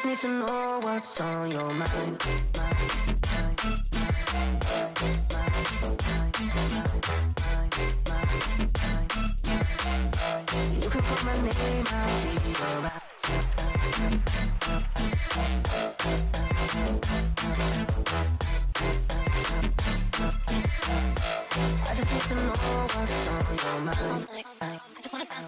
just need to know what's on your mind. You can call my name, I'll be around. I just need to know what's on your mind.